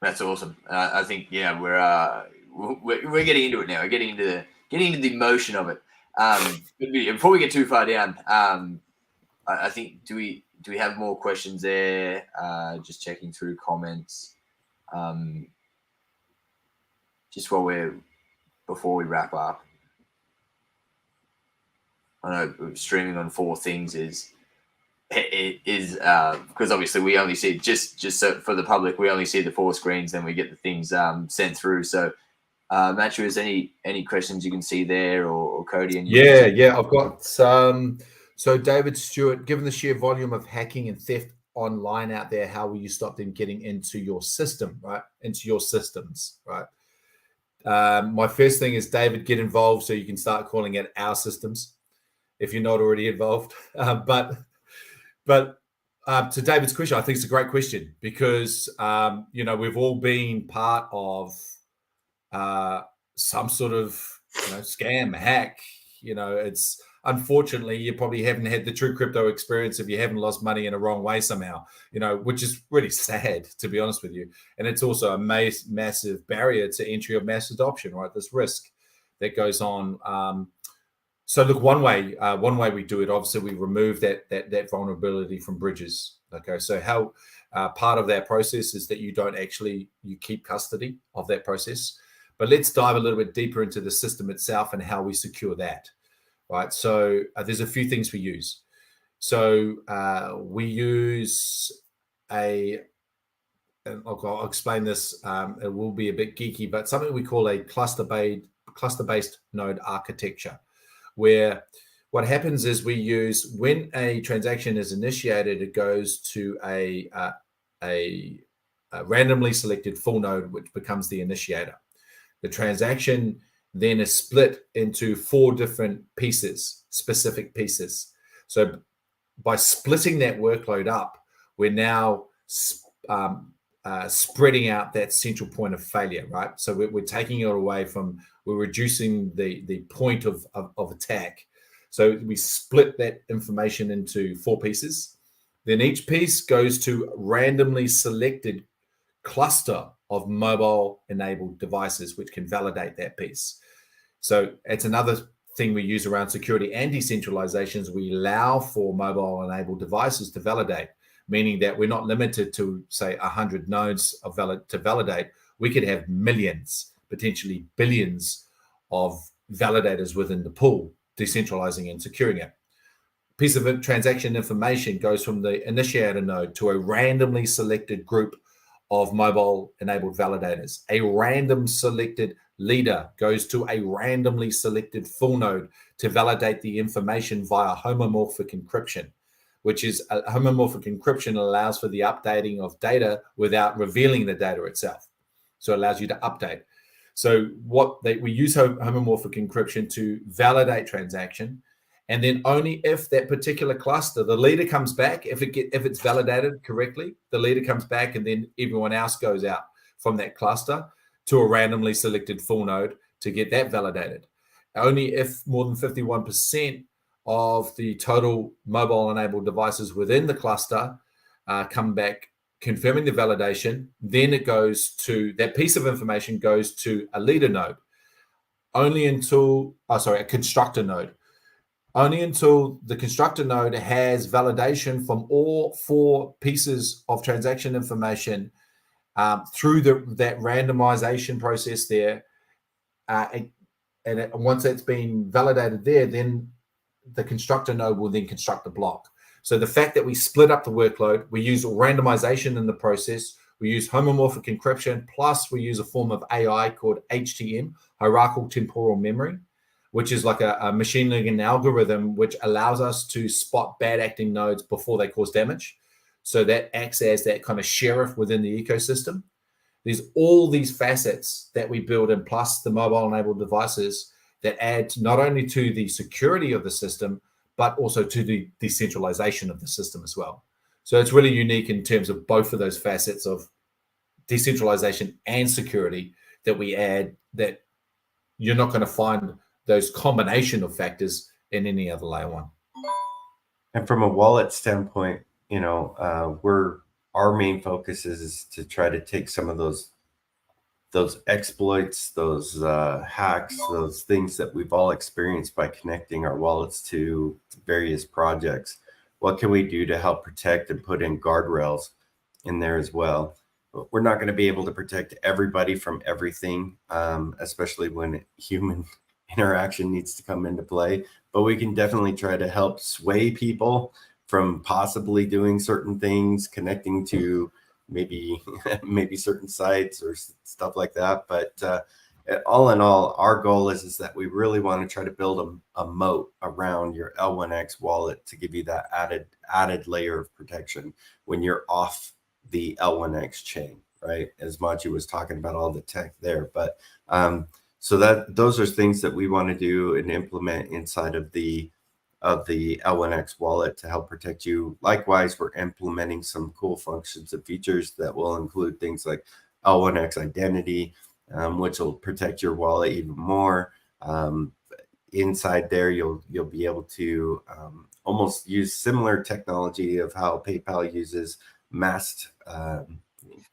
That's awesome. I think we're getting into it now. We're getting into the emotion of it. Before we get too far down, I think do we have more questions there? Just checking through comments. Just before we wrap up. I know streaming on 4 things is because obviously we only see just so for the public, we only see the 4 screens, then we get the things sent through. So Matiu, is any questions you can see there, or Kody? I've got some. So David Stewart, given the sheer volume of hacking and theft online out there, how will you stop them getting into your system, right? Into your systems, right? My first thing is, David, get involved so you can start calling it our systems if you're not already involved. But to David's question, I think it's a great question because we've all been part of some sort of scam, hack. It's unfortunately you probably haven't had the true crypto experience if you haven't lost money in a wrong way somehow, which is really sad, to be honest with you. And it's also a massive barrier to entry of mass adoption, right? This risk that goes on. So look, one way we do it, obviously we remove that vulnerability from bridges. Okay, so how part of that process is that you keep custody of that process. But let's dive a little bit deeper into the system itself and how we secure that. Right, so there's a few things we use. So we use and I'll explain this. It will be a bit geeky, but something we call a cluster-based node architecture, where what happens is when a transaction is initiated, it goes to a randomly selected full node, which becomes the initiator. The transaction then is split into 4 different pieces, specific pieces. So by splitting that workload up, we're now spreading out that central point of failure, right? So we're taking it away we're reducing the point of attack. So we split that information into 4 pieces. Then each piece goes to a randomly selected cluster of mobile enabled devices which can validate that piece. So it's another thing we use around security and decentralizations. We allow for mobile enabled devices to validate, meaning that we're not limited to, say, 100 nodes to validate. We could have millions, potentially billions of validators within the pool, decentralizing and securing it. Piece of transaction information goes from the initiator node to a randomly selected group of mobile enabled validators. A random selected leader goes to a randomly selected full node to validate the information via homomorphic encryption, which is a homomorphic encryption allows for the updating of data without revealing the data itself. So it allows you to update. So we use homomorphic encryption to validate transaction. And then only if that particular cluster, the leader comes back, if it's validated correctly, the leader comes back and then everyone else goes out from that cluster to a randomly selected full node to get that validated. Only if more than 51% of the total mobile enabled devices within the cluster come back confirming the validation, then it goes to, that piece of information goes to a leader node. A constructor node. Only until the constructor node has validation from all 4 pieces of transaction information through that randomization process there. And once it's been validated there, then the constructor node will then construct the block. So the fact that we split up the workload, we use randomization in the process, we use homomorphic encryption, plus we use a form of AI called HTM, hierarchical temporal memory, which is like a machine learning algorithm which allows us to spot bad acting nodes before they cause damage. So that acts as that kind of sheriff within the ecosystem. There's all these facets that we build in, plus the mobile-enabled devices that add not only to the security of the system, but also to the decentralization of the system as well. So it's really unique in terms of both of those facets of decentralization and security that we add, that you're not going to find those combination of factors in any other layer one. And from a wallet standpoint, our main focus is to try to take some of those exploits, those hacks, those things that we've all experienced by connecting our wallets to various projects. What can we do to help protect and put in guardrails in there as well? We're not going to be able to protect everybody from everything, especially when human interaction needs to come into play, but we can definitely try to help sway people from possibly doing certain things, connecting to maybe certain sites or stuff like that. But all in all, our goal is that we really want to try to build a moat around your L1X wallet to give you that added layer of protection when you're off the L1X chain, right? As Matiu was talking about all the tech there, but so that those are things that we want to do and implement inside of the L1X wallet to help protect you. Likewise, we're implementing some cool functions and features that will include things like L1X identity, which will protect your wallet even more. Inside there, you'll be able to almost use similar technology of how PayPal uses masked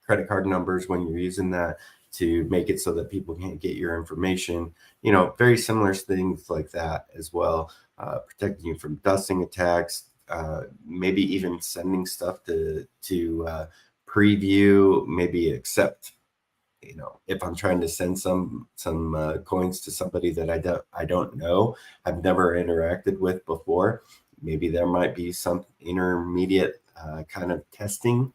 credit card numbers when you're using that to make it so that people can't get your information. Very similar things like that as well. Protecting you from dusting attacks, maybe even sending stuff to preview, maybe accept. If I'm trying to send some coins to somebody that I don't know, I've never interacted with before, maybe there might be some intermediate kind of testing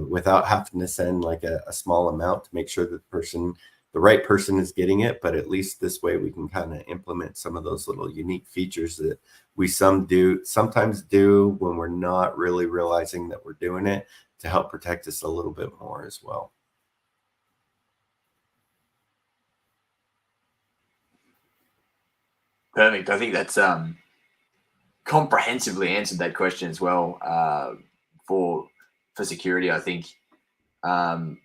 without having to send like a small amount to make sure that the right person is getting it. But at least this way we can kind of implement some of those little unique features that we sometimes do when we're not really realizing that we're doing it, to help protect us a little bit more as well. Perfect. I think that's comprehensively answered that question as well. For security, I think we're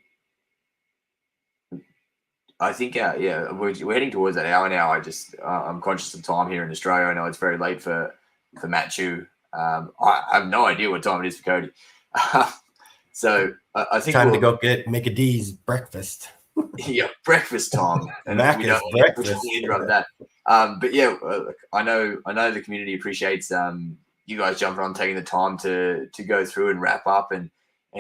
heading towards that hour now. I'm conscious of time here in Australia. I know it's very late for Matiu. I have no idea what time it is for Kody. So I think time to go make a D's breakfast. Yeah, breakfast time, and we don't breakfast. Interrupt that. But yeah, I know the community appreciates you guys jumping on, taking the time to go through and wrap up and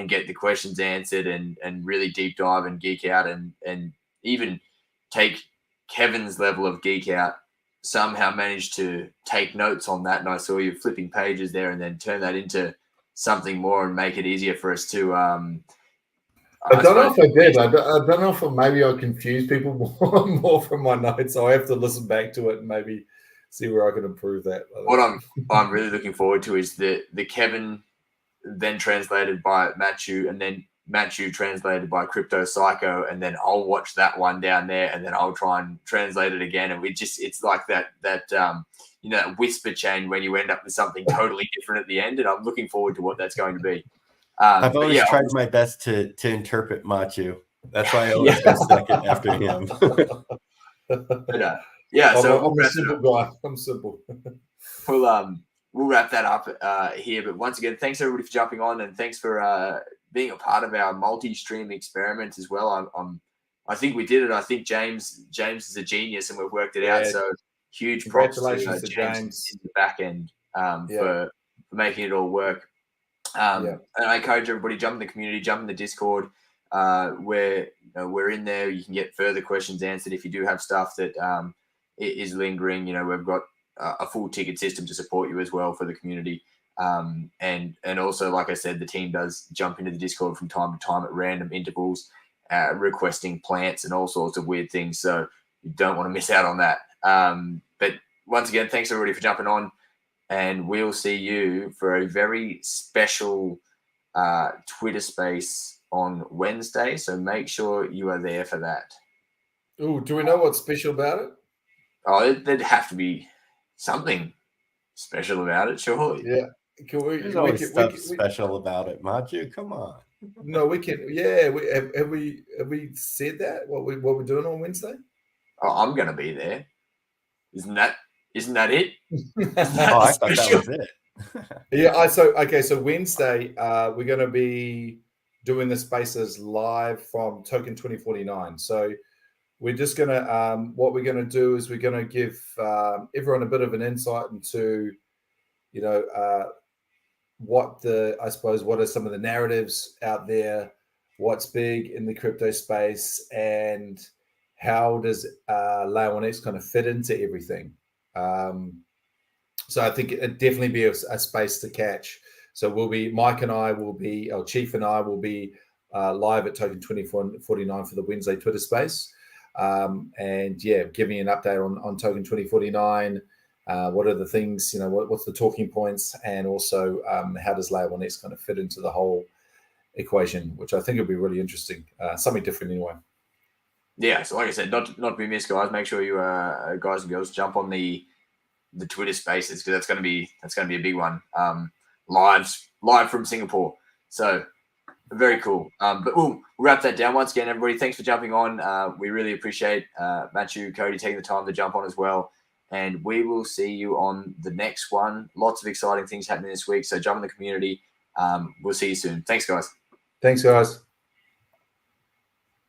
get the questions answered and really deep dive and geek out and even take Kevin's level of geek out, somehow managed to take notes on that. And I saw you flipping pages there and then turn that into something more and make it easier for us to I don't know if I did. I don't know if maybe I confused people more from my notes. So I have to listen back to it and maybe see where I can improve that. What I'm really looking forward to is the Kevin then translated by Matiu, and then Matiu translated by Crypto Psycho, and then I'll watch that one down there, and then I'll try and translate it again. And it's like that whisper chain when you end up with something totally different at the end. And I'm looking forward to what that's going to be. I've always tried my best to interpret Matiu. That's why I always go second after him. But, I'm a simple guy. I'm simple. We'll wrap that up here. But once again, thanks everybody for jumping on, and thanks for being a part of our multi-stream experiment as well. I think we did it. I think James is a genius, and we've worked it out. So huge props to James in the back end for making it all work. And I encourage everybody, jump in the community, jump in the Discord. We're in there. You can get further questions answered if you do have stuff that is lingering. We've got a full ticket system to support you as well for the community. And also, like I said, the team does jump into the Discord from time to time at random intervals, requesting plants and all sorts of weird things. So you don't want to miss out on that. But once again, thanks everybody for jumping on, and we'll see you for a very special Twitter space on Wednesday. So make sure you are there for that. Oh, do we know what's special about it? Oh, there'd have to be something special about it, surely. Yeah. Can we, There's always stuff special about it, Matiu. Come on. No, we can. Yeah, have we said that? What we're doing on Wednesday? Oh, I'm gonna be there. Isn't that it? I thought that was it. Yeah. So Wednesday, we're going to be doing the spaces live from Token 2049. So we're just going to what we're going to do is we're going to give everyone a bit of an insight into, what are some of the narratives out there, what's big in the crypto space, and how does Layer 1X kind of fit into everything. So I think it'd definitely be a space to catch. So Mike and I will be, our Chief and I will be live at Token 2049 for the Wednesday Twitter space. And yeah, giving an update on Token 2049. What are the things, what's the talking points, and also how does Layer 1X kind of fit into the whole equation, which I think would be really interesting. Something different anyway. Yeah, so like I said, not to be missed, guys. Make sure you guys and girls jump on the Twitter spaces, because that's going to be a big one. Live from Singapore. So very cool. But we'll wrap that down. Once again, everybody, thanks for jumping on. We really appreciate Matiu, Kody taking the time to jump on as well. And we will see you on the next one. Lots of exciting things happening this week. So jump in the community. We'll see you soon. Thanks, guys. Thanks, guys.